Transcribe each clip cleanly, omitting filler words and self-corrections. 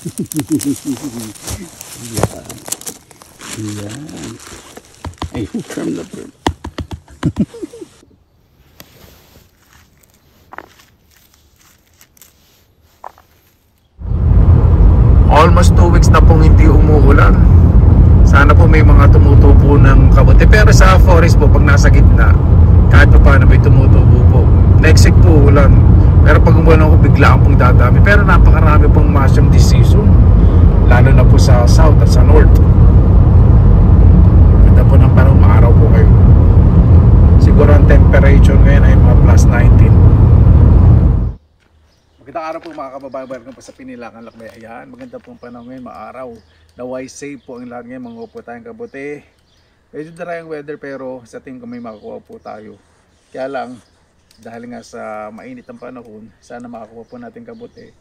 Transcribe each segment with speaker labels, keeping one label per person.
Speaker 1: Yan. Yan. Ay, firm na firm. Almost 2 weeks na pong hindi umuulan. Sana po may mga tumutubo ng kabuti. Pero sa forest po, pag nasa gitna, kahit pa paano may tumutubo po. Next week po ulan. Pero pag umulan ako, biglaan pong dadami. Pero napakarami pong mushroom this season, lalo na po sa south at sa north. Ganda po ng panahon, maaraw po kayo. Siguro ang temperature ngayon ay mga plus 19. Magandang araw po mga kababayan, welcome po sa Pinilakan Lakbay. Ayan, maganda pong panahon ngayon, maaraw. Naway safe po ang lahat ngayon, mga upo tayong kabuti. Medyo dry ang weather pero sa tingin ko may makakuha po tayo. Kaya lang, dahil nga sa mainit ang panahon, sana makakuha po natin kabuti.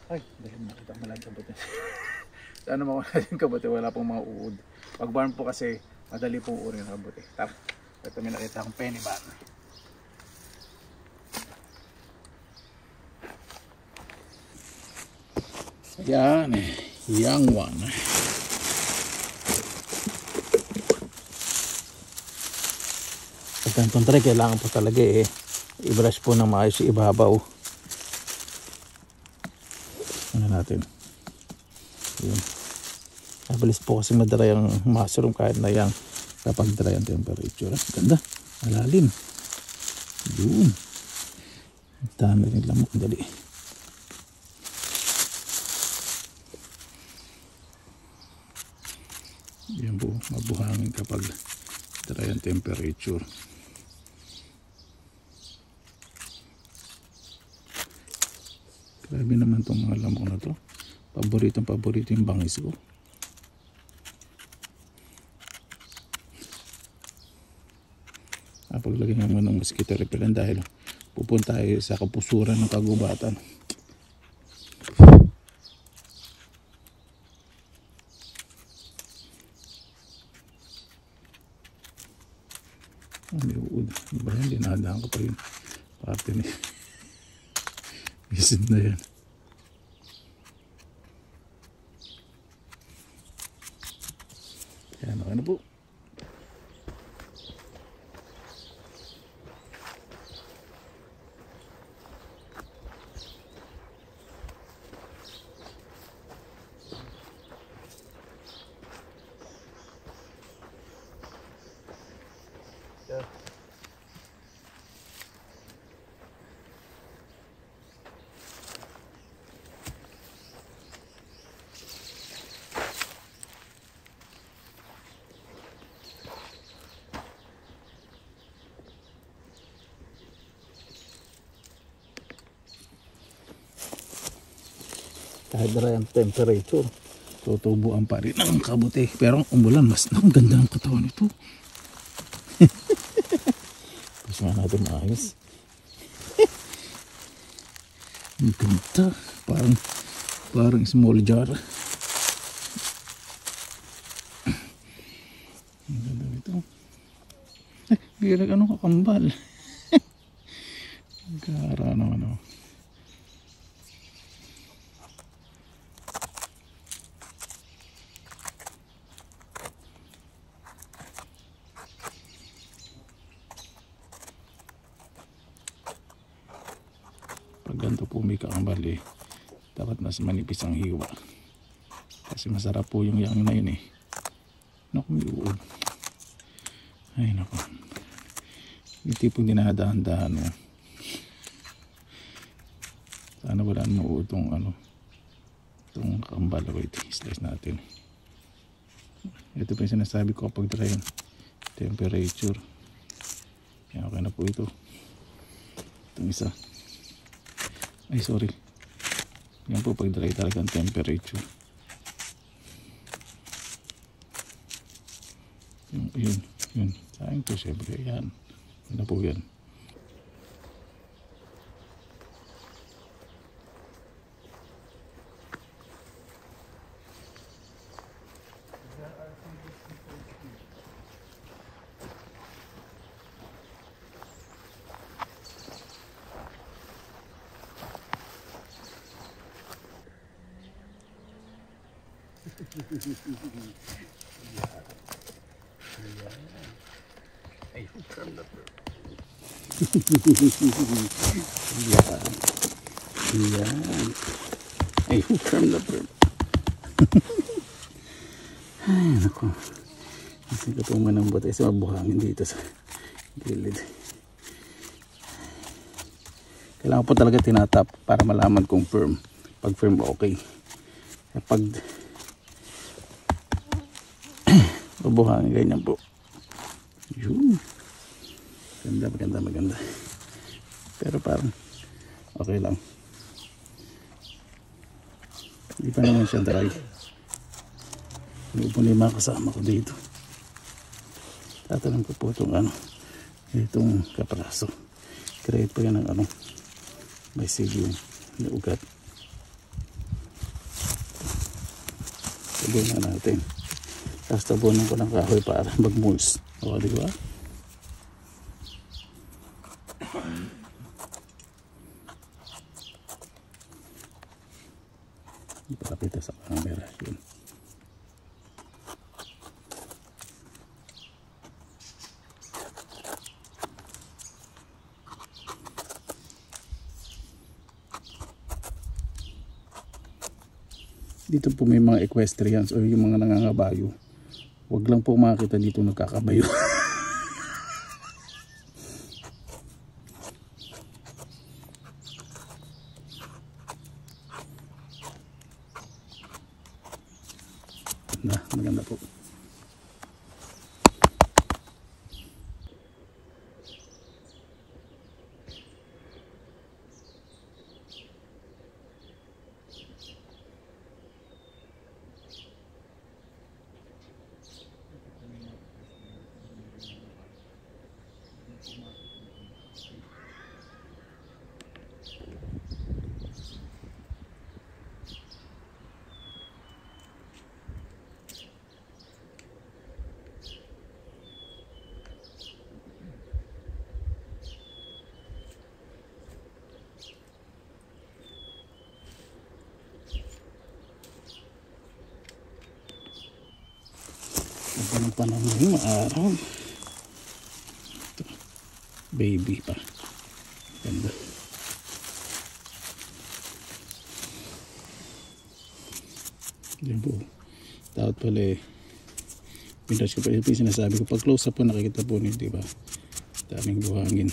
Speaker 1: Ay, dahil nakita mo lang kabuti. Sana makakuha natin kabuti, wala pong mga uod. Pag barn po kasi, madali pong uri ng kabuti. Tara, ito may nakita akong penny bar. Yan young one. Pag ganitong tray, kailangan po talaga i-brush po ng maayos yung ibabaw. Ano natin? Yun. Mabilis po kasi madry ang mushroom kahit na yan kapag dry ang temperature. Ganda, malalim. Yun. Dami rin lamok, dali. Yan po, mabuhangin kapag dry ang temperature. Grabe naman itong mga lamok na to. Paborito yung bangis ko. Paglagyan naman ng mosquito repellent dahil pupunta tayo sa kapusuran ng kagubatan. May uod. Diba yan? Dinadaan ko pa yun. Parte ni visit na yan. Kaya okay na po. Kahit dry ang temperature, tutubuan pa rin ang kabuti. Pero ang umulan, mas ang ganda ng katawan nito. Tapos nga natin maayos. Ang ganda. Parang small jar. Ang ganda nito. Ay, bigyan ano kakambal. Gara naman. Ganito po may kakambal dapat mas manipis ang hiwa kasi masarap po yung yang na yun naku, may uod. Ay naku, yung tipong dinadahan-dahan sana wala na mauod tong itong kakambal. Wait, slice natin. Ito pa yung sinasabi ko kapag dry yung temperature. Kaya okay na po ito. Itong isa, ay sorry, yan po pag dry talaga ang temperature. Yun sayang to syempre. Yan, ano po yan.
Speaker 2: Ay, from the bird. Yan. Ay, from the bird. Ay, naku. Kasi katungan ng buhat ay sa mabuhangin dito sa gilid. Kailangan po talaga tinatap para malaman kung firm. Pag firm, okay. Pag mabuhangin, ganyan po. Yun. Maganda. Pero parang okay lang. Hindi pa naman siya dry. Hindi po na yung mga kasama ko dito. Tatanong ko po itong kapraso. Create po yan ng may sige yung ugat. Tabunan natin. Tapos tabunan ko ng kahoy para mag-moist. O, di ba? Ipakita sa camera yun. Dito po may mga equestrians o yung mga nangangabayo. Huwag lang po makakita dito nagkakabayo. Maganda po. Ang panahon ngayon, maaraw. Ito, baby pa. Ganda. Yan po. Dapat pala pinress ko pa yung sinasabi ko. Pag close up po nakikita po niyo, diba? Daming buhangin.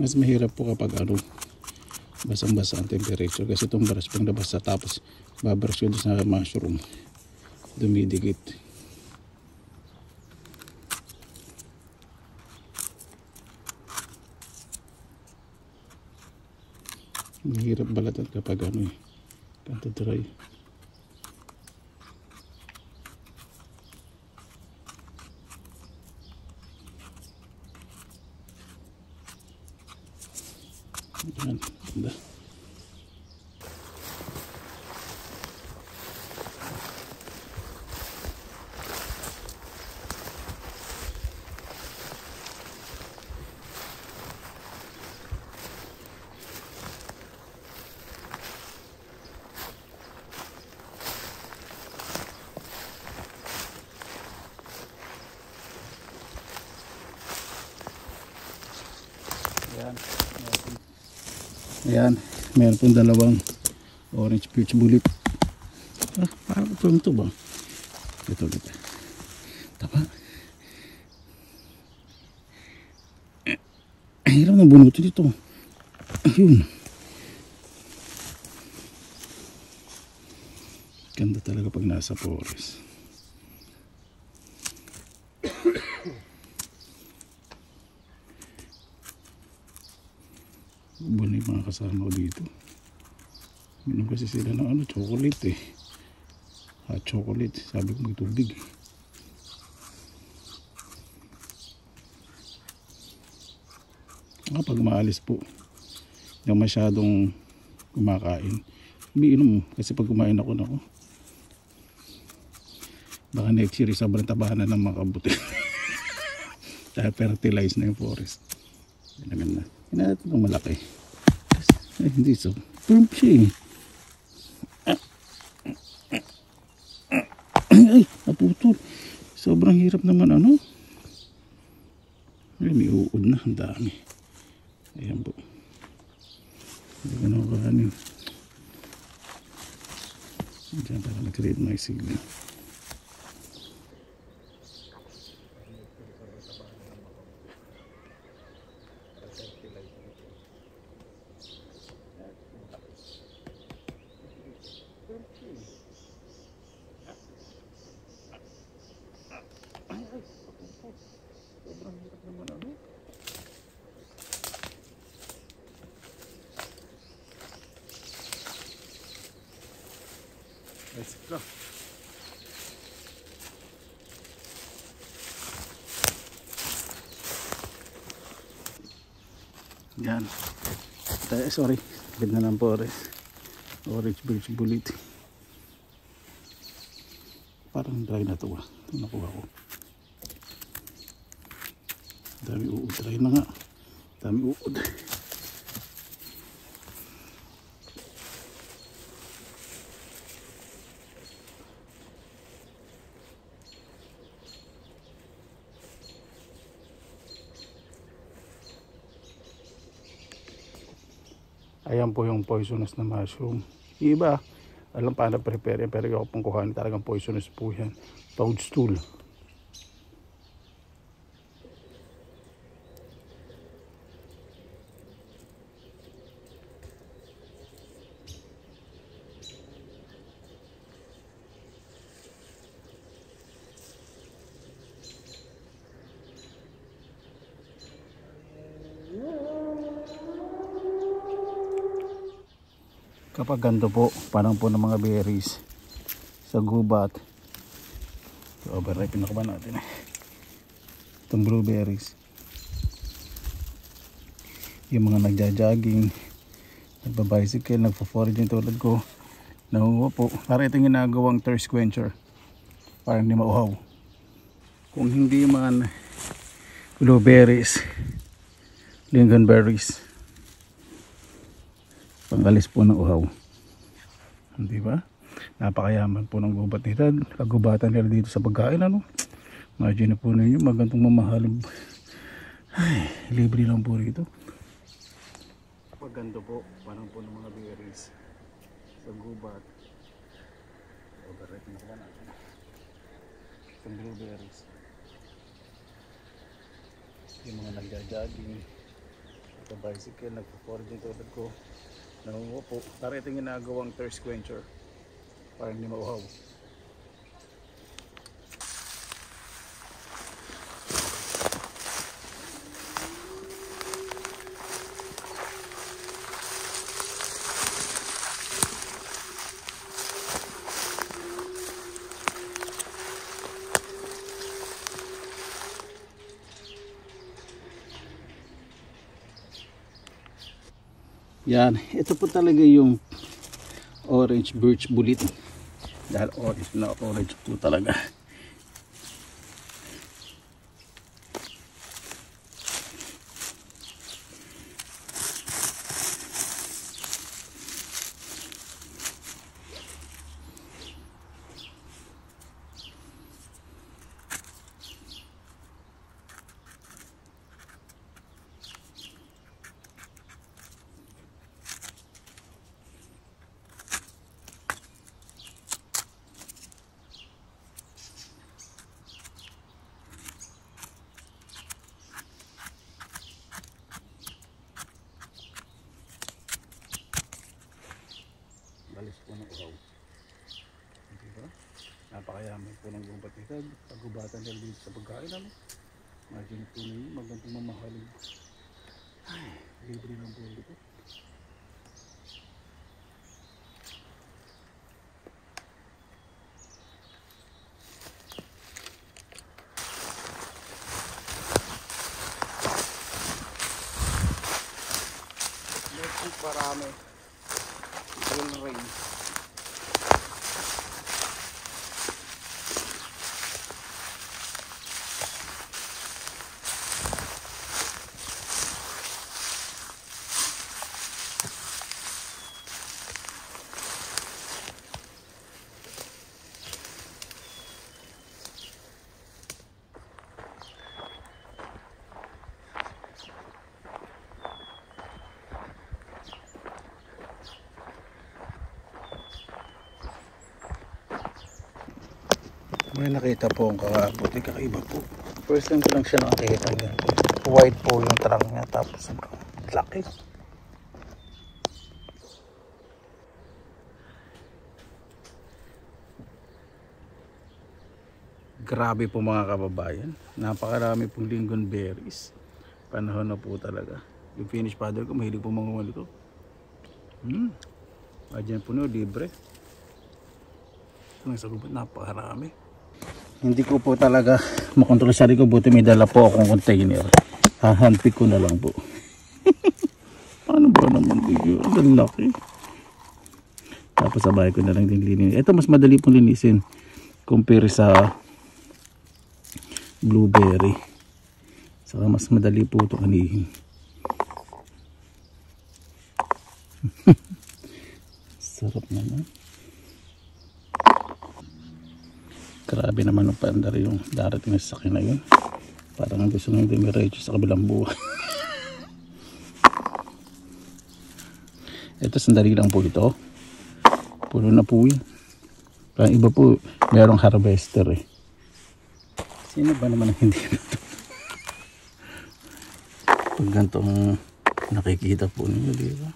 Speaker 2: Mas mahirap po kapag basang-basa ang temperature kasi itong brush pang nabasa tapos babrush ko sa mushroom, dumidikit. Mahirap balatan kapag kanto dry. Yan, ganda. Ayan, meron pong dalawang orange peach bullet. Parang ito ba? Ito. Tapa. Hirap na bunutin dito. Ayun. Ganda talaga pag nasa forest. Bunay mga kasama ko dito. Minom kasi sila ng chocolate hot chocolate. Sabi ko may tubig. Pag maalis po yung masyadong kumakain, umiinom kasi pag kumain ako baka next year sobrang tabahan na ng mga kabuti. Dahil fertilize na yung forest. Yan na. Yan natin itong malaki. Ay, hindi so. Firm siya eh. Ay, naputol. Sobrang hirap naman ano. Ay, may uod na. Ang dami. Ayan po. Hindi ko na kakanin. Diyan para nag-create mga sigla. Let's go. Yan. Sorry. Ganda ng forest. Orange birch bullet. Parang dry na to ah. Ito nakuha ko. Dami uod. Dry na nga. Dami uod. Ayan po yung poisonous na mushroom. Iba, alam paano prepare yan, pero yung pong kuhanin talagang poisonous po yan. Toadstool. Kapag ganito po, parang po ng mga berries sa gubat. So, overripe na ba natin eh. Itong blueberries. Yung mga nagja-jogging, nagba-bicycle, nagpo-foraging tulad ko, nahuha po. Para itong ginagawang thirst quencher. Parang hindi mauhaw. Kung hindi man blueberries, lingonberries, panggalis po ng uhaw. Di ba? Napakayaman po ng gubat nila. Kagubatan nila dito sa pagkain ano. Imagine po ninyo magandang mamahalog. Ay, libre lang po rito. Paganda po, parang po ng mga berries sa gubat. Overripe na ba natin? Itong blueberries. Yung mga nagja-jogging, nagpa-bicycle, nagpa-foraging tulad ko. Nakuha po. Para itong ginagawang thirst quencher. Parang hindi mauhaw. Yan, ito po talaga yung orange birch bullet. Dahil orange na orange po talaga. Balis po ng uhaw. Diba? Napakayaman po ng gubat nila. Pagubatan nila dito sa pagkain ano. Imagine po ninyo magandang mamahalog. Ay, libre ng po dito. Meron parami. Full rain. May nakita po ang kakabuti, kakaiba po. First time ko lang siya nakakita niya. White po yung trunk niya, tapos laki. Grabe po mga kababayan, napakarami pong lingonberries. Panahon na po talaga. Yung Finnish father ko, mahilig po mangunguha nito. Adyan po no, libre. Sa gubat, napakarami. Hindi ko po talaga makontrol sa sarili ko, buti may dala po akong container. Hahandpick ko na lang po. Paano ba naman yun? Ang laki. Tapos sabay ko na lang din linisin. Ito mas madali pong linisin compare sa blueberry. Saka mas madali po ito anihin. Sarap naman. Grabe naman ang pandar yung darating na sakin na yun. Parang gusto nang dimiretso sa kabilang buhay. Ito sandali lang po ito. Puno na po yun. Parang iba po merong harvester eh. Sino ba naman ang hindi na ito? Pag ganitong nakikita po ninyo, di ba?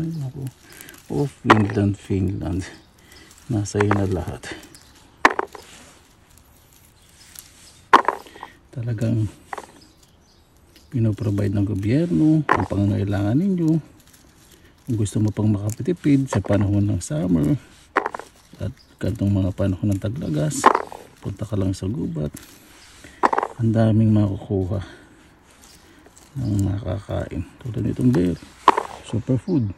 Speaker 2: Ay naku. Oh, Finland. Nasa iyo na lahat. Talagang pinoprovide ng gobyerno ang pangangailangan ninyo. Kung gusto mo pang makapitipid sa panahon ng summer at kantong mga panahon ng taglagas, punta ka lang sa gubat. Ang daming makukuha ng makakain. Tulad nitong bear, superfood.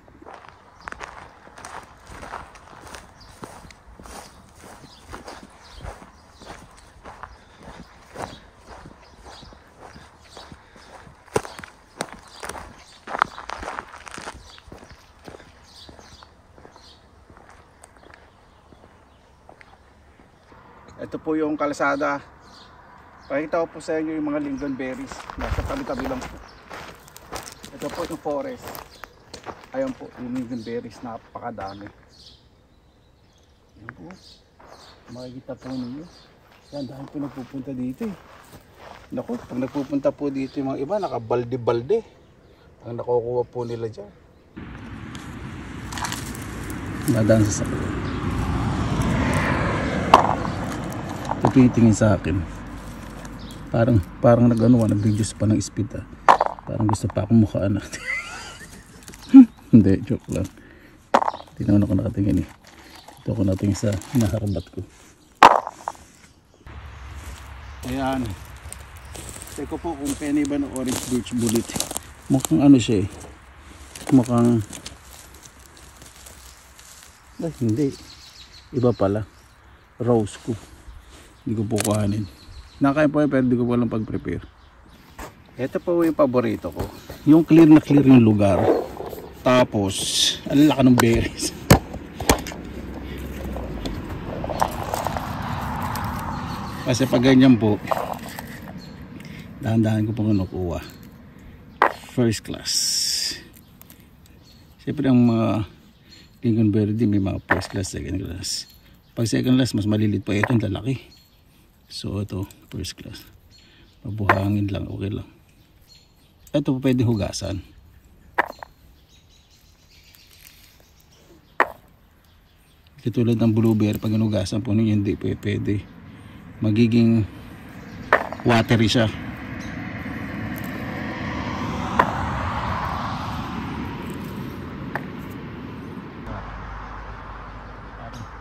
Speaker 1: Ito po yung kalsada. Pakita ko po sa inyo yung mga lingonberries. Nasa tabi-tabi lang po. Ito po yung forest. Ayan po yung lingonberries. Napakadami. Ayan po. Makikita po ninyo. Yan, dahil po nagpupunta dito eh. Naku, pag nagpupunta po dito yung mga iba, nakabalde-balde. Ang nakukuha po nila dyan.
Speaker 2: Nadaan sa sakit. Tumitingin sa akin. Parang nag-ano, nag-reduce pa ng speed ah. Parang gusto pa akong mukhaan natin. Hindi, joke lang. Hindi naman ako nakatingin eh. Dito ako natingin sa hinaharbat ko. Ayan. Check ko po kung penny ba ng orange birch bullet. Mukhang ano siya eh. Mukhang hindi. Iba pala. Rose ko. Hindi ko po kuhanin. Nakain po pero hindi ko po lang pag-prepare. Ito po yung paborito ko. Yung clear na clear yung lugar. Tapos, ang laki ng berries. Kasi pag ganyan po, dahan-dahan ko pong nakuha. First class. Siyempre ang mga lingonberry din may mga first class, second class. Pag second class, mas malilit pa ito, yung lalaki. So ito, first class. Mabuhangin lang, okay lang. Ito po pwede hugasan. Katulad ng blueberry, pag hinugasan po ninyo, hindi po pwede. Magiging watery siya.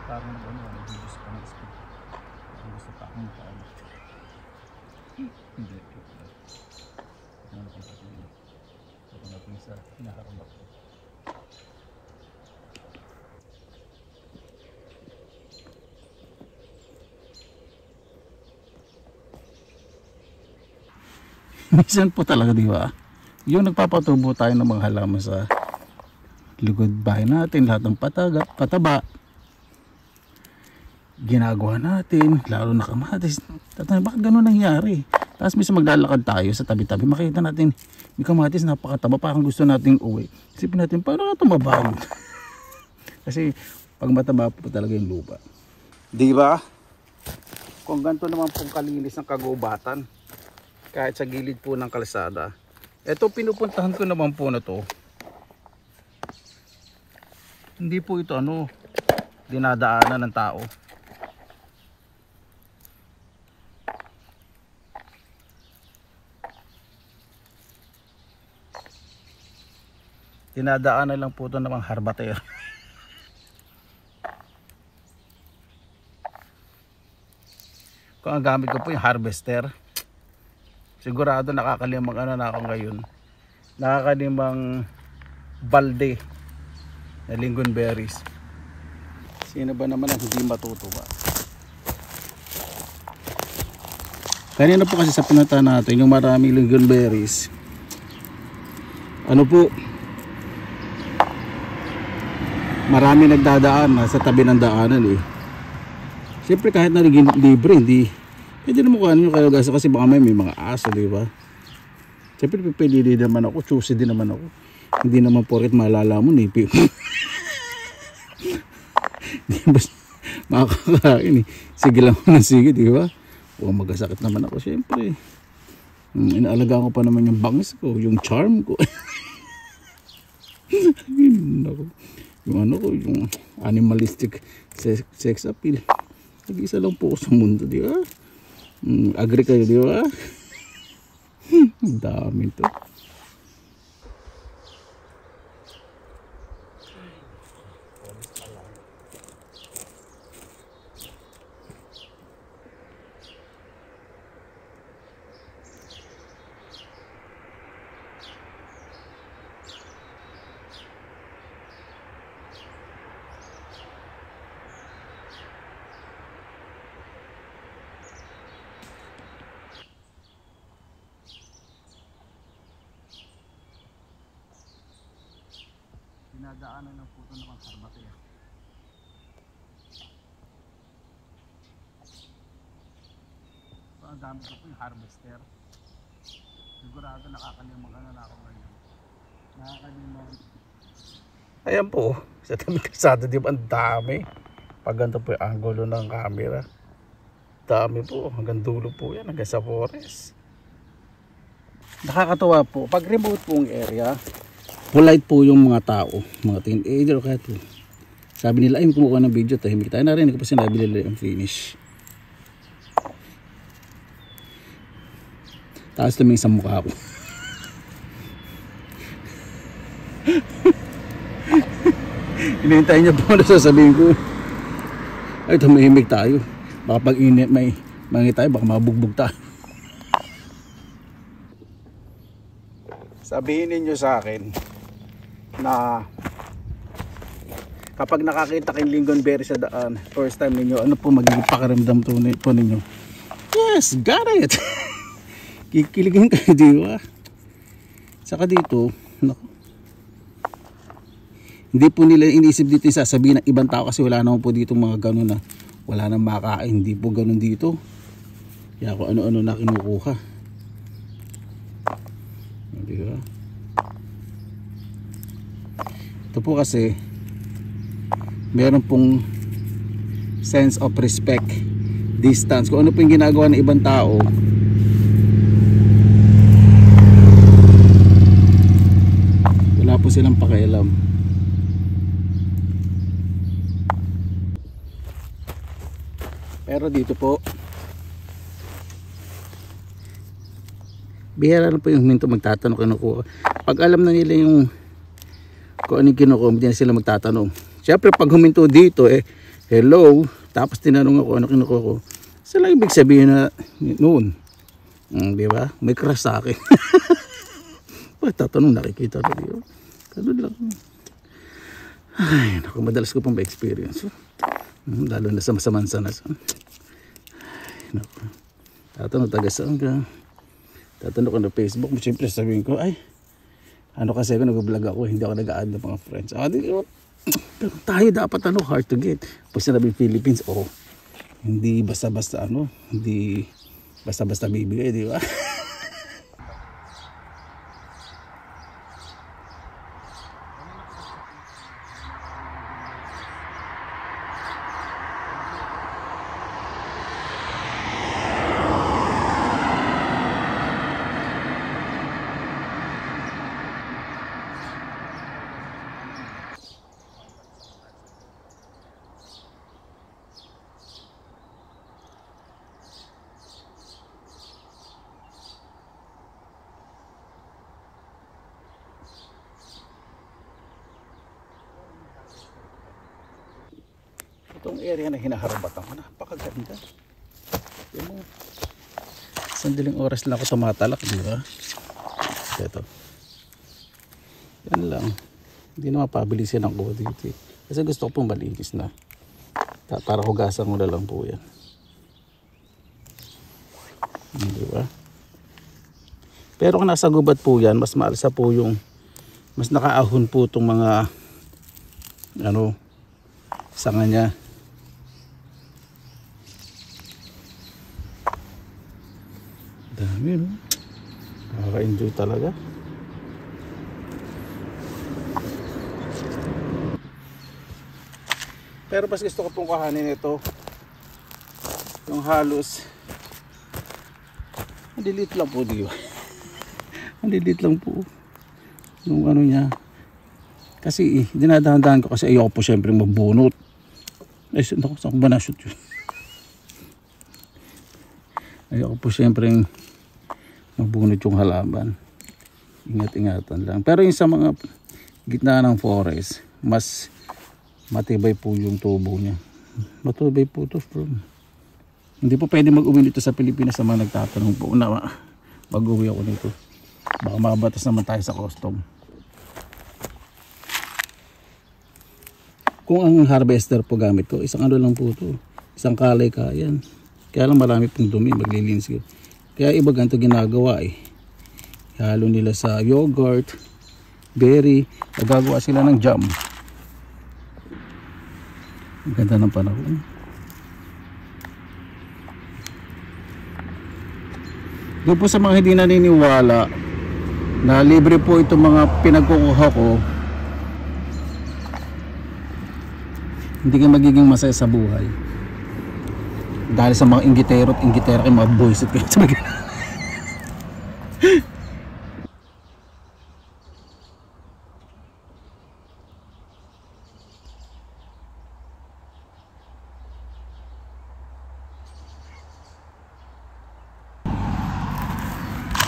Speaker 2: Parang nag-reduce pa ng speed. Gusto pa akong mukhaan. Hindi. Ito na kung patingin. Ito natin sa hinaharap ko. Minsan po talaga, di ba? Yung nagpapatubo tayo ng mga halaman sa likod bahay natin, lahat ng pataba, ginagawa natin, lalo na kamatis. Tatanong, bakit gano'n nangyari? Tapos minsan maglalakad tayo sa tabi-tabi, makita natin yung kamatis napakataba, parang gusto nating uwi. Isipin natin, paano ito mabago? Kasi pag mataba po talaga yung lupa. Di ba? kung ganito naman pong kalinis ng kagubatan kahit sa gilid po ng kalsada. Ito pinupuntahan ko naman po na to, hindi po ito dinadaanan ng tao. Dinadaanan lang po ito ng mga harbater. Kung ang gamit ko po yung harvester, sigurado nakakalimang na ako ngayon. Nakakalimang balde na lingonberries. Sino ba naman ang hindi matutuwa? Kanina po kasi sa pinunta natin yung maraming lingonberries. Marami nagdadaan sa tabi ng daanan eh. Siyempre kahit na libre, hindi pwede naman kuhanin yung kalagasa kasi baka may mga aso, di ba? Siyempre pipili din naman ako, choosy din naman ako. Hindi naman porket malala mo, nipi. Hindi ba makakakain eh. Sige lang ako ng sige, di ba? Huwag magkasakit naman ako, siyempre. Inaalagaan ko pa naman yung bangis ko, yung charm ko. Yung animalistic sex appeal. Nag-isa lang po ako sa mundo, di ba? Agree kayo, di ba? Dami to. Dinadaanan ng puto ng harbater. So ang gamit ko po yung harvester. Sigurado nakakalimang na ako ngayon. Nakakalimang. Ayan po, sa tabi kalsada, di ba ang dami? Pag ganito po yung angulo ng camera, dami po, hanggang dulo po yan, hanggang sa forest. Nakakatawa po, pag remote pong area, polite po yung mga tao, mga teenager o kaya po. Sabi nila, ay kumukuha ng video, tahimik tayo. Narinig ko pa sinabi nila yung finish. Tapos tumingin sa mukha ko. Hinihintay niya po na sasabihin ko. Ay, tumahimik tayo. Baka pag init may mangit tayo, baka mabugbog tayo. Sabihin ninyo sa akin na kapag nakakita kayong lingonberry sa daan, first time ninyo, ano po magiging pakiramdam po ninyo? Yes, got it! Kikiligin kayo, di ba? Saka dito, naku, hindi po nila iniisip dito yung sasabihin ng ibang tao kasi wala naman po dito mga ganun na wala nang makain. Hindi po ganun dito. Kaya kung ano-ano na kinukuha. Di ba? Ito po kasi meron pong sense of respect, distance. Kung ano po yung ginagawa ng ibang tao, wala po silang pakialam. Pero dito po bihira na po yung minto magtatanong kinukuha. Pag alam na nila yung kung anong kinukuha, hindi na sila magtatanong. Siyempre pag huminto dito hello, tapos tinanong ako ano kinukuha ko, sila ibig sabihin na noon, di ba? May crush sa akin. Pag tatanong nakikita na dito, ganun lang. Ay naku, madalas ko pong ba-experience. Lalo na sa masamansanas. Ay naku, tatanong taga saan ka? Tatanong ko na Facebook, siyempre sabihin ko, ay ano kasi ako nag-vlog ako, hindi ako nag-add ng mga friends. Tayo dapat hard to get. Pag sinabing Philippines, hindi basta-basta hindi basta-basta bibigay, di ba? Itong area na hinaharabatan ko, napakaganda. Yung mga sandaling oras lang ako tumatalak, di ba? Ito. Yan lang. Hindi na mapabilisin ang kuha dito. Kasi gusto ko pong malinis na. Para hugasan mo na lang po yan. Di ba? Pero kung nasa gubat po yan, mas maalsa po yung, mas nakaahon po itong mga sanga niya. Dami, no? Nakaka-enjoy talaga. Pero mas gusto ko pong kahanin ito, yung halos ang lilit lang po, di ba? Ang lilit lang po yung ano niya. Kasi dinadahan-dahan ko kasi ayoko po syempre mabunot. Ay, naku, saan ko ba na-shoot yun? Ayoko po syempre mabunot yung halaman. Ingat-ingatan lang. Pero yung sa mga gitna ng forest, mas matibay po yung tubo niya. Matibay po ito from. Hindi po pwede mag-uwi dito sa Pilipinas sa mga nagtatanong po na mag-uwi ako nito. Baka mabatas naman tayo sa custom. Kung ang harvester po gamit ko, isang ano lang po ito. Isang kalay kayan. Kaya lang marami pong dumi, maglilinis ko. Kaya iba ganito ginagawa eh. Halo nila sa yogurt, berry, nagagawa sila ng jam. Ang ganda ng panahon. Doon po sa mga hindi naniniwala na libre po itong mga pinagkukuha ko, hindi ka magiging masaya sa buhay. Dahil sa mga inggitero at inggitera kayo, mga boys at kayo sa mga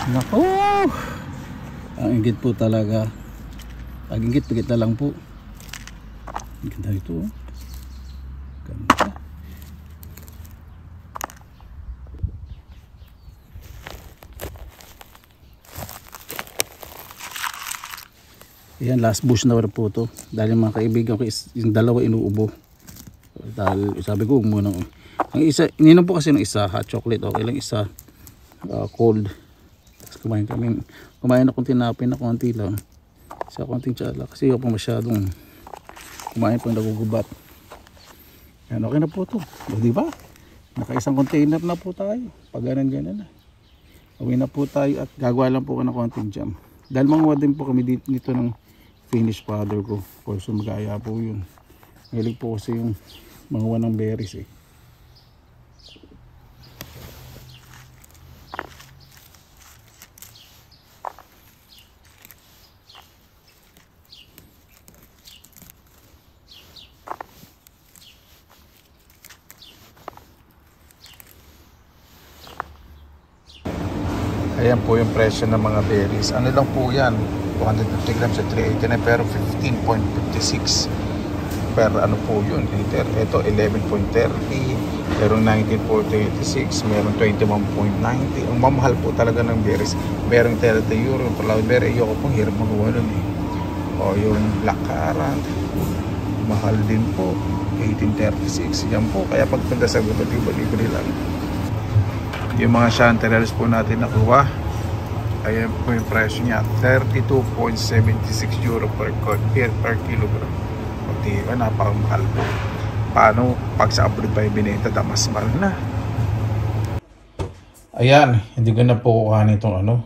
Speaker 2: Naku! Ang inggit po talaga. Pag inggit, pagit na lang po. Ang ganda ito. Ganda. Ayan, last bush na po ito. Dahil yung mga kaibigan ko, yung dalawa inuubo. Dahil sabi ko, muna. Ang isa, ininom po kasi ng isa, hot chocolate. Okay lang isa, cold. Kumain akong tinapin na konti lang sa konting tsala kasi ako masyadong kumain pang nagugubat. Yan, okay na po ito, di ba? Naka-isang container na po tayo. Pag ganan na uwi na po tayo at gagawa lang po ko ng konting jam. Dahil manguha din po kami dito ng finished powder ko. Also mag-aya po yun. Mahilig po kasi yung manguha ng berries eh.
Speaker 1: Ayan po yung presyo ng mga berries. Ano lang po yan, 250 grams at 389 pero 15.56 per ano po yun, liter. Ito 11.30, merong 19.86, merong 21.90. Ang mamahal po talaga ng berries. Merong 30 euro per berry. Ayoko pong hirap magawa nun eh. O yung black currant, mahal din po, 18.36. Yan po, kaya pagpunta sa gubat, libre lang. Yung mga chanterelles po natin nakuha, ayan po yung presyo niya, 32.76 euro per kilogram. O diba, napakamahal po. Paano pag sa abroad pa yung binenta, mas mahal na. Ayan, hindi ko na po kukanin itong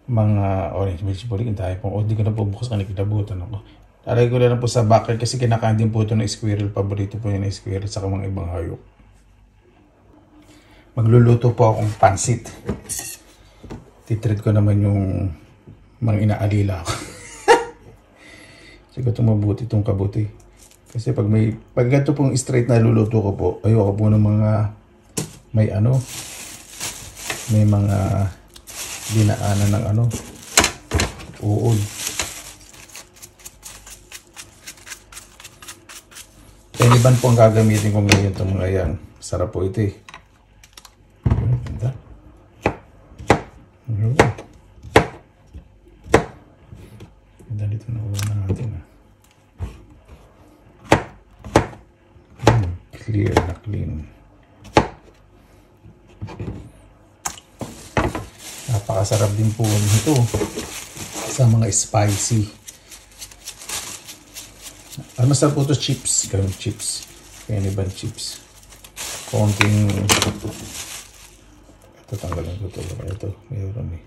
Speaker 1: mga orange vegetable. Hindi ko na po bukas kanina kinabutan ako. Talagay ko na lang po sa bucket kasi kinakain din po ito ng squirrel. Paborito po yun ng squirrel sa mga ibang hayop. Magluluto po akong pansit. Titreat ko naman yung mga inaalila ko. Siguro itong mabuti itong kabuti. Kasi pag ganito pong straight na luluto ko po, ayoko po ng mga may mga dinaanan ng uod. Pwede
Speaker 2: Panlaban po ang gagamitin ko ngayon itong mga yan. Sarap po ito eh. Ganda. Ganda dito na ulo natin ah. Clear na clean. Napakasarap din po nito sa mga spicy. Ano masarap po ito? Chips. Ganun chips. Peniban chips. Konting ito tanggalin ko ito. Ito. Mayroon eh.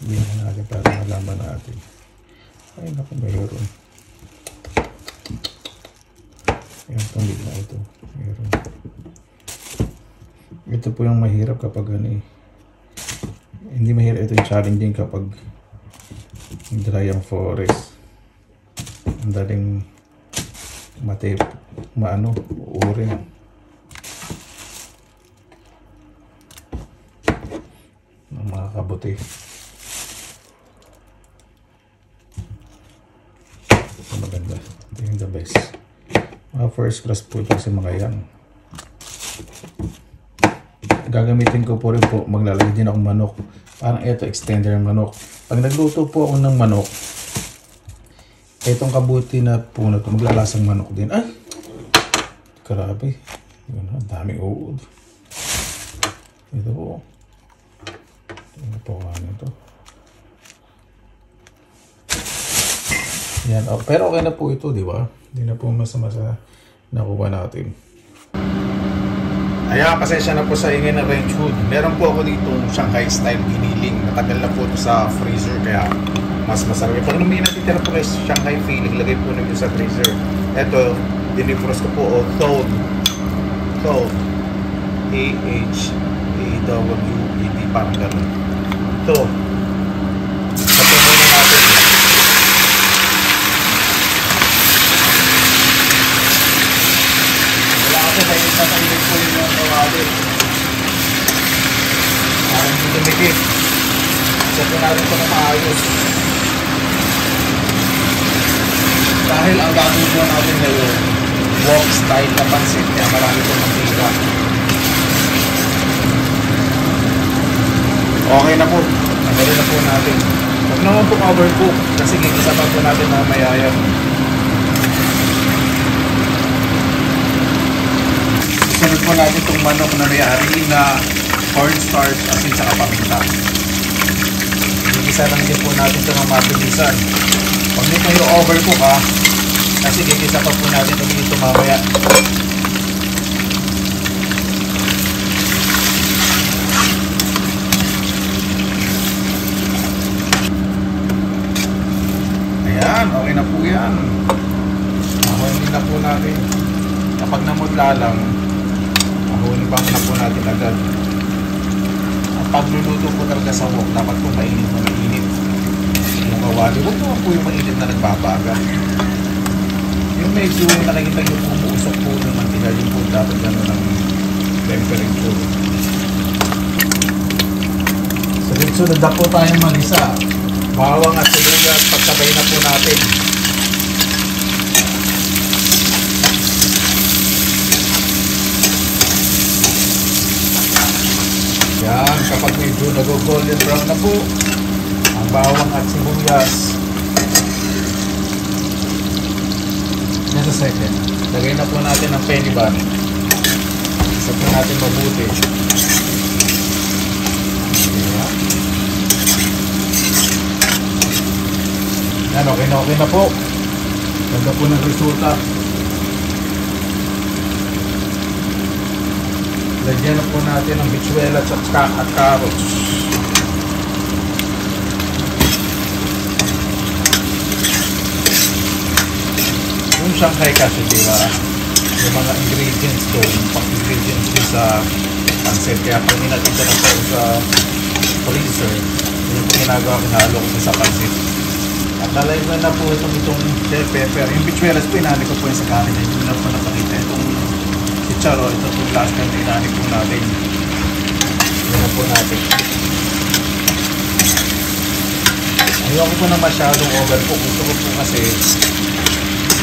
Speaker 2: Hindi na natin para malaman natin. Ay naku, mayroon. Yung tumbig na ito. Mayroon. Ito po yung mahirap kapag ano eh. Hindi mahirap. Ito yung challenging kapag dry ang forest. Ang daling uurin. Ng mga kabuti. Ito maganda. Ito yung the best. Mga first class po ito kasi mga yan. Gagamitin ko po rin po, maglalagay din akong manok. Parang ito, extender ng manok. Pag nagluto po ako ng manok, itong kabuti na po na ito, maglalasang manok din. Ay! Grabe. Yun, ang daming uod. Ito po. Ito po ano ito. Yan. Oh, pero okay na po ito, di ba? Hindi na po masama sa nakuha natin. Ayan, pasensya na po sa ingay ng range hood. Meron po ako dito Shanghai style giniling. Matagal na po ito sa freezer kaya mas masarap. Pag may natitira po kayo Shanghai feeling, lagay po nyo sa freezer. Ito, dinifrost ko po o thawed. Thawed. A-H-A-W-E-D, parang gano'n. Ito. Patuloy na natin. Wala ako sa init na kainit po yun yung tawagin. Parang hindi tumikit. Check po natin ito na maayos. Dahil ang gagawin po natin ngayon, wok style na pansit, kaya marami po mantika. Okay na po. Tanggalin na po natin. Huwag naman po overcook kasi gigisa pa po natin mamaya yan. Sunod po natin itong manok na may-ari na cornstarch, asin sa paminta. Gigisa lang din po natin ito ng mabilisan. Huwag nito yung overcook ha. Kasi gigisa pa po natin ito mamaya. Ayan, okay na po yan. Ahulin na po natin. Kapag namudla lang, ahulin bang na po natin agad. Ang pagluluto po talaga sa wok, dapat po mainit na mainit. Yung kawali, huwag naman po yung mainit na nagbabaga. Yung medyo nakikita nyo po umuusok po ng mantika, yung po dapat gano'n ng temperature. Sunod na po tayong malisa. Bawang at sibuyas, pagsabay na po natin. Yan, kapag medyo nag-golden brown na po, ang bawang at sibuyas. Just a second. Lagay na po natin ang peniban. Isa po natin mabuti. Yan, okay na po. Ganda po ng resulta. Lagyan na po natin ang bichuela at carrots. Yung Shanghai kasi, diba? Yung mga ingredients ko, yung pang-ingredients din sa pancit. Kaya kung natin na po sa freezer, yung ginagawa kinalo ko sa pancit. At nalayman na po itong bell pepper. Yung bichuelas po, inani ko po yung sa kanin. Hindi na po napakita. Itong chicharo, ito po last time na inani po natin. Yan na po natin.
Speaker 1: Ayoko po na masyadong overcook. Gusto ko po kasi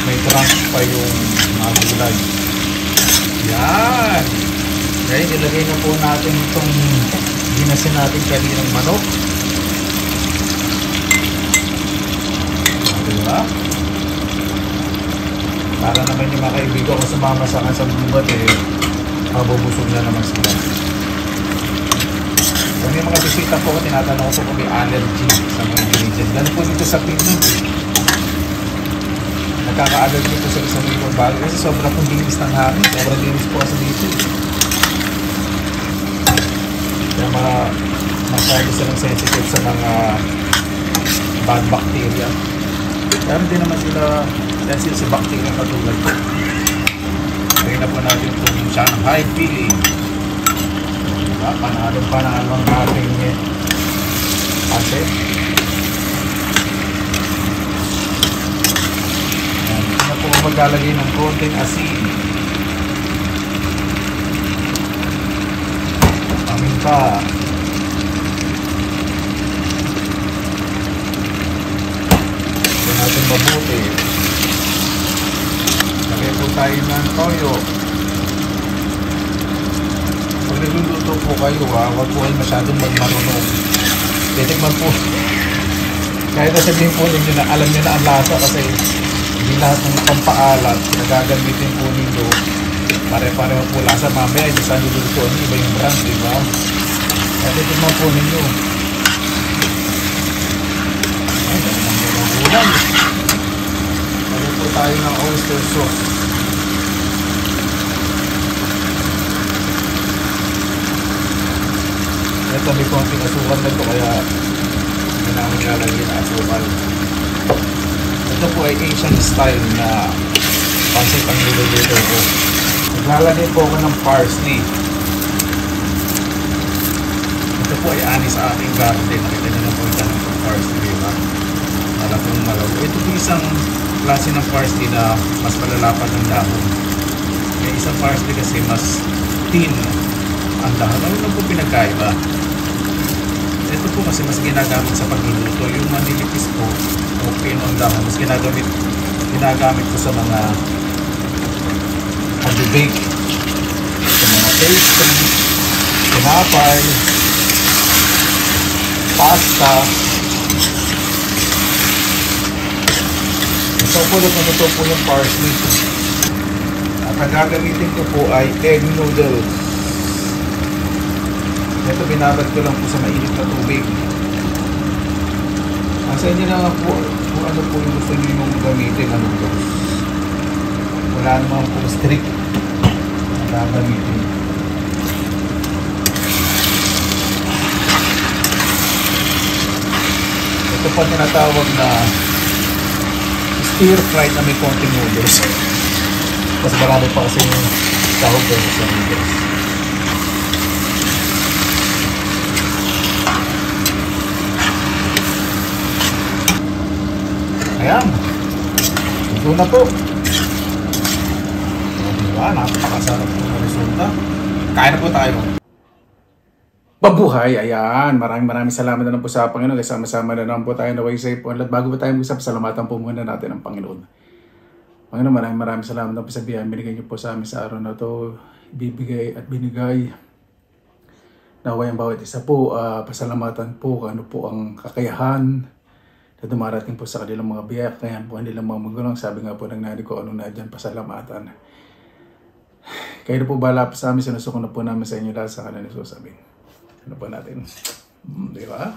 Speaker 1: may crunch pa yung mga gulay. Yan! Ngayon, ilagay na po natin itong ginasin natin kaninang manok. Diba? Para naman yung mga kaibigan ko sumama sa akin sa gubat mabubusog na naman sila. Kung yung mga bisita ko, tinatanong ko kung may allergy sa mga ingredients. Ganun po dito sa Finland. Nagkaka-allergy po sa isang ibang bagay kasi sobrang pong linis ng hangin. Sobrang linis po kasi dito. Kaya masyado silang sensitive sa mga bad bacteria. Kaya hindi naman sila sensitive sa bacteria katulad ko. Kaya na po natin itong Shanghai feeling. Panalo ang ating kasi hindi na po maglalagay ng konting asin. Paminta. Ito natin mabuti. Lagay po tayo ng toyo. Pag nagluluto po kayo huwag po kayo masyadong magmarunong. Titikman po. Kahit nasabihin po ninyo na alam nyo na ang lasa kasi hindi lahat ng pampaalat nagagamitin po ninyo. Pare-pareho po lasa. Mamaya yung sa niluluto nyo iba yung brand, diba? Kaya titikman po ninyo. Ay, dami lang yung ulam. Lagyan po tayo ng oyster sauce. Ito may konting asukal na ito kaya hindi namin lalagyan na asukal. Ito po ay Asian style na pancit ang niluluto ko. Naglalagay po ako ng parsley. Ito po ay ani sa ating garden. Nakita nyo na po yung tanong ng parsley, diba? Malapong malaw. Ito po isang klase ng parsley na mas malalapad ng dahon. May isang parsley kasi mas thin ang dahon. Ano lang po pinagkaiba? Ito po kasi mas ginagamit sa pagluluto. Yung manilipis po o pino ang dahon mas ginagamit po sa mga pag-bake, sa mga pastry, tinapay, pasta. Ito po ito po yung parsley. At ang gagamitin ko po ay egg noodles. Ito binabad ko lang po sa mainit na tubig. Sa inyo na po kung ano po yung gusto nyo yung gamitin na noodles. Wala naman po strict na gagamitin. Ito pa tinatawag na stir fried na may konting noodles. Mas marami pa kasi yung tawag ko sa noodles. Ayan. Ito na po. Diba? Napakasarap po na resulta. Kain na po tayo. Mabuhay! Ayan. Maraming salamat na lang po sa Panginoon. Kasama-sama na naman po tayo na way safe po. At bago po tayo mag-usap, salamatan po muna natin ang Panginoon. Panginoon, maraming salamat na po sa biyayang binigay niyo po sa amin sa araw na ito. Ibibigay at binigay. Naway ang bawat isa po. Pasalamatan po kung ano po ang kakayahan na dumarating po sa kanilang mga biyak, kaya po kanilang mga magulang. Sabi nga po ng nanay ko, ano na dyan, pasalamatan. Kayo na po bahala po sa amin, sinusuko na po namin sa inyo lahat sa kanilang sasabihin. Ano po natin? Di ba?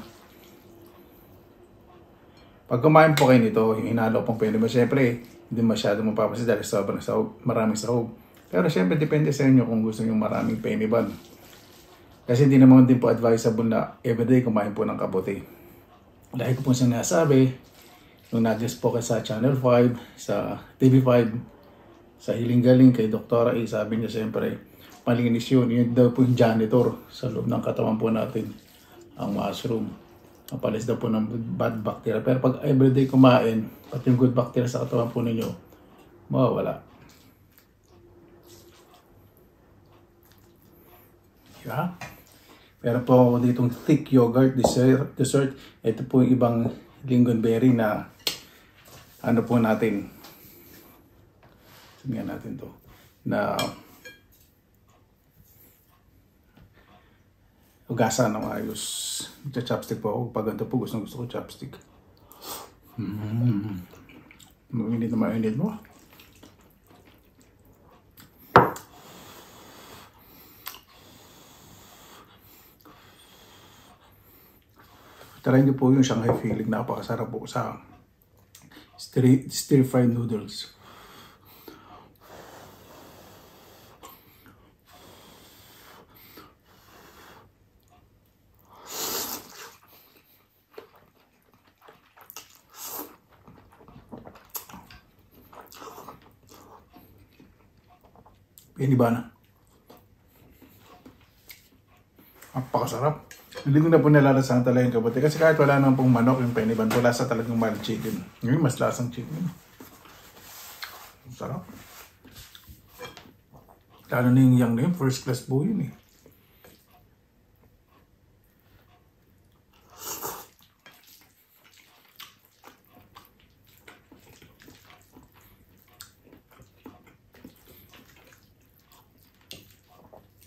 Speaker 1: Pag kumain po kayo nito, yung hinalo pong pwede mo, syempre, hindi masyado mapapansin dahil sobrang sahog, maraming sahog. Pero syempre, depende sa inyo kung gusto nyo maraming peniban. Kasi hindi naman din po advisable na everyday kumain po ng kabote. Dahil ko po siyang nasabi, nung nag-guest po sa Channel 5, sa TV5, sa Hiling Galing kay Dr. A, sabi niya siyempre, malinis yun. Yun daw po yung janitor sa loob ng katawan po natin, ang mushroom. Ang palis daw po ng bad bacteria. Pero pag everyday kumain, pati yung good bacteria sa katawan po ninyo, mawawala. Diba? Meron po ako ditong thick yogurt dessert. Ito po yung ibang
Speaker 2: lingonberry na ano po natin. Sabihan natin to. Na hugasan ng ayos. Chopstick po ako. Pag ganito po gusto ko chopstick. Mainit na mainit mo. Try niyo po yung Shanghai feeling. Napakasarap po sa stir-fried noodles. Pwede ba na? Napakasarap. Hindi ko na po nalalasahan talaga yung kabote. Kasi kahit wala naman pong manok yung peniban, wala sa talagang mild chicken. Ngayon, mas lasang chicken. Sarap. Lalo na yung yang na yun, first class po yun eh.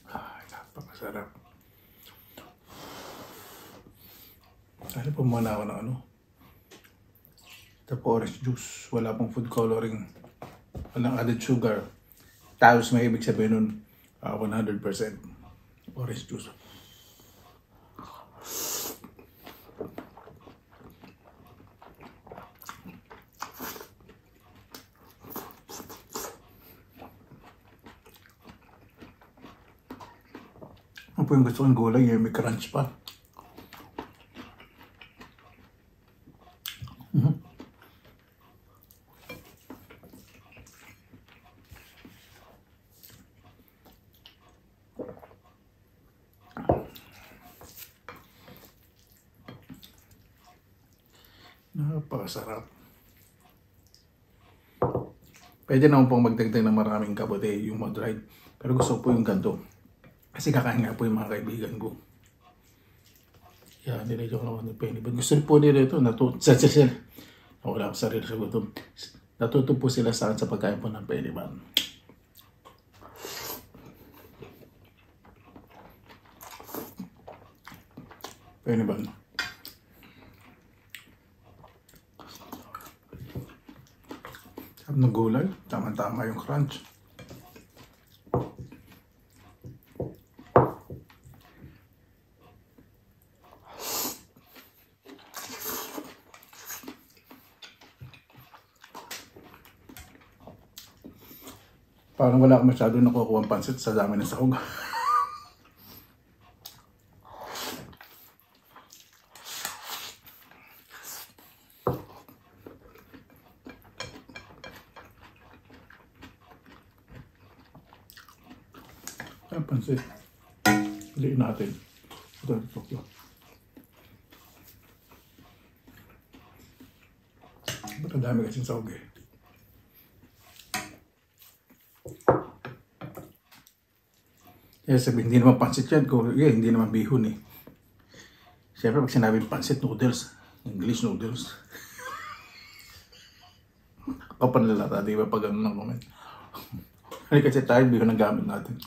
Speaker 2: Ay, napakasarap. Ano po muna ako ng ano? Ito po orange juice. Wala pong food coloring. Walang added sugar. Tapos may ibig sabihin nun 100% orange juice. Ano po yung gusto kong gulay? Yung may crunch pa. Napakasarap. Pwede naman pong magdagdag ng maraming kabote yung mod-dried. Pero gusto ko po yung ganito. Kasi kakain nga po yung mga kaibigan ko. Yan, nilagyan ko naman ng penny. But gusto po nila ito. Wala akong sarili sa gutom. Natuto po sila sa pagkain po ng penny ban. Penny ban. Sarap ng gulay. Tama-tama yung crunch. Parang wala akong masyado nakukuha ang pansit sa dami ng sahog. Ang pansit. Piliin natin. Ito. Ba't ang dami kasing sahog eh. Sabi, hindi naman pansit yan. Hindi naman bihon eh. Siyempre, pag sinabing pansit noodles, English noodles. Kapanlalata, di ba? Pag ano ng comment. Kasi tayo, bihon ang gamit natin.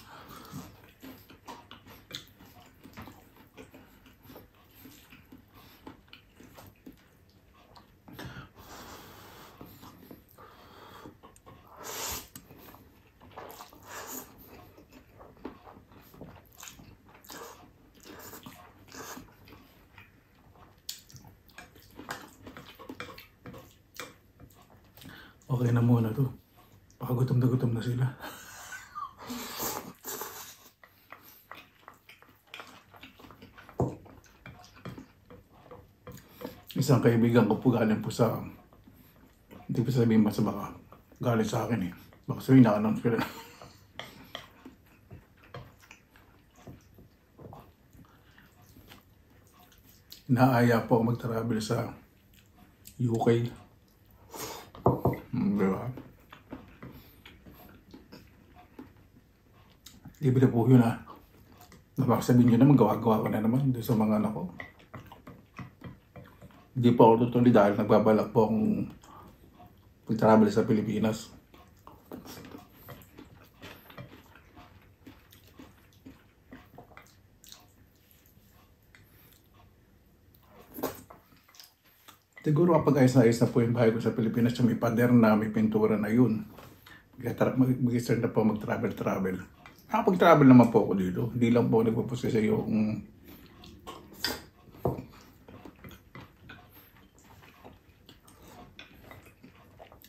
Speaker 2: Okay na muna to. Baka gutom na sila. Isang kaibigan ko po galing po sa, hindi po sabihin ba sa baka galing sa akin eh. Baka sabihin na-announce ko na. Naaya po ako mag-travel sa UK. Diba? Libre po yun ah. Baka sabihin nyo naman, gawa-gawa ko na naman doon sa mga anak ko. Hindi po ako tutuloy dahil nagbabalak po akong pag-travel sa Pilipinas. Siguro kapag ayos na po yung bahay ko sa Pilipinas, yung may pader na, may pintura na yun. Mag-start na po mag-travel. Nakapag-travel naman po ako dito. Hindi lang po nagpupus kasi yung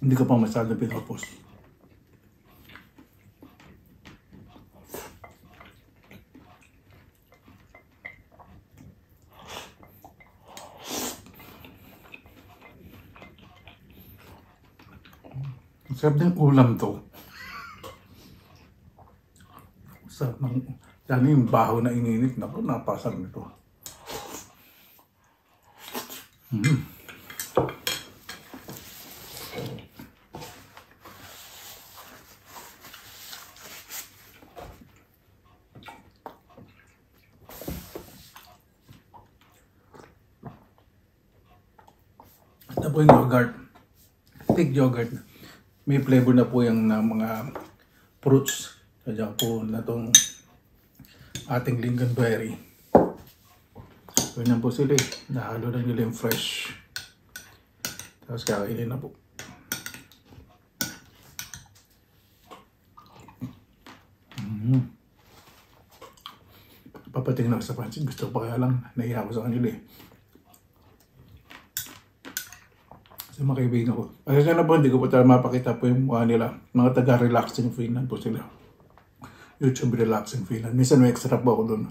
Speaker 2: hindi ka pa masyadong pinapos. Sarap din ulam to. Sarap ng, yan yung baho na ininit. Naku, napasarap nito. Ito po yung yogurt. Thick yogurt. May flavor na po yung mga fruits. Kaya po na itong ating lingonberry. Ganyan po sila eh. Nahalo na nila yung fresh. Tapos kakainin na po. Papatingin ako sa pansit. Gusto ko pa kaya lang. Nahiya ko sa kanila eh. Sa mga kaibigan ko. Kasi na po, hindi ko po talaga mapakita po yung mukha nila. Mga taga-relaxing Finland po sila. YouTube relaxing Finland. Minsan may extra po ako doon.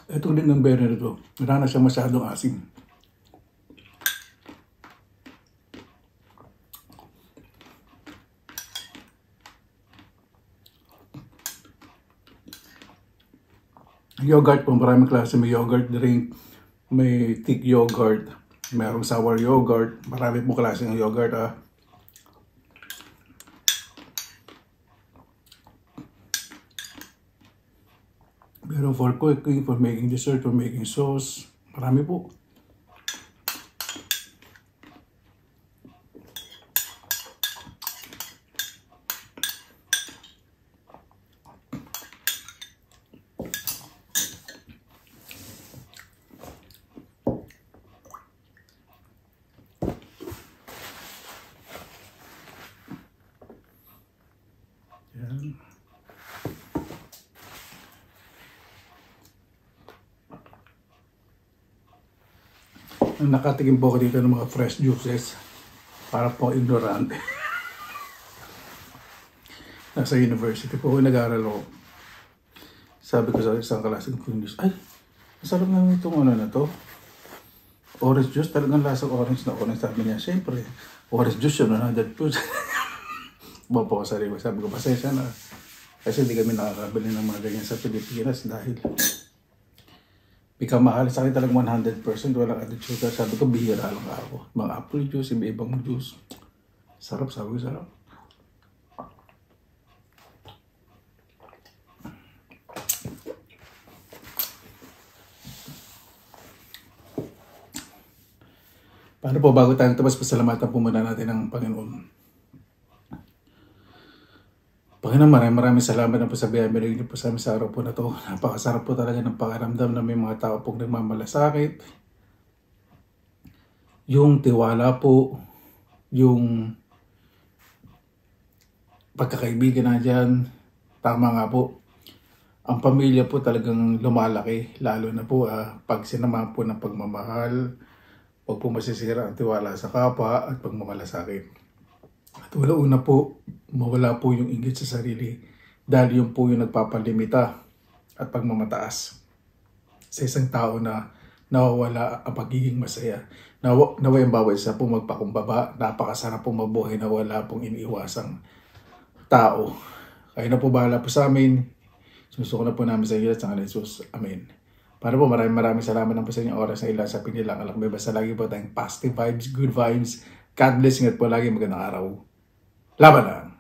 Speaker 2: Itong lingonberry na ito, wala na siya masyadong asim. Yogurt po, maraming klase. May yogurt drink, may thick yogurt, mayroong sour yogurt, marami po klase ng yogurt. Meron for cooking, for making dessert, for making sauce, marami po. Yan. Nakatikim po ako dito ng mga fresh juices para po ignorante. Nasa university po ako nag-aaral ako. Sabi ko sa isang klase ko yung juice, ay, masarap naman itong ano na to. Orange juice, talagang lasang orange na orange. Sabi niya, siyempre, orange juice yun, 100 pesos. Bapo ko sarili ko, sabi ko, pasensya na. Kasi hindi kami nakakabili ng mga ganyan sa Pilipinas dahil pikamahal sa akin talagang 100%, walang added sugar. Sabi ko, bihira lang ako. Mga apple juice, iba-ibang juice. Sarap, sabi ko, sarap. Paano po, bago tayong tabas, pasalamatan po muna natin ang Panginoon. Panginoon, maraming salamat na po sa biyaya niyo po sa amin sa araw po na to. Napakasarap po talaga ng pakiramdam na may mga tao pong nagmamalasakit. Yung tiwala po, yung pagkakaibigan na dyan, tama nga po. Ang pamilya po talagang lumalaki, lalo na po pag sinama po ng pagmamahal, pag po masisira ang tiwala sa kapwa at pagmamalasakit. At una po, mawala po yung inggit sa sarili dahil yun po yung nagpapalimita at pagmamataas sa isang tao na nawawala ang pagiging masaya. Naway ang bawat isa po magpakumbaba, napakasarap po mabuhay na wala pong iniiwasang tao. Kayo na po bahala po sa amin. Susuko na po namin sa iyo at sa Jesus. Amen. Para po maraming salamat na po sa inyong oras na ilan sa pinilang alakbay. Basta lagi po tayong positive vibes, good vibes. God bless. Ingat po lagi. Magandang araw.
Speaker 1: Laban lang!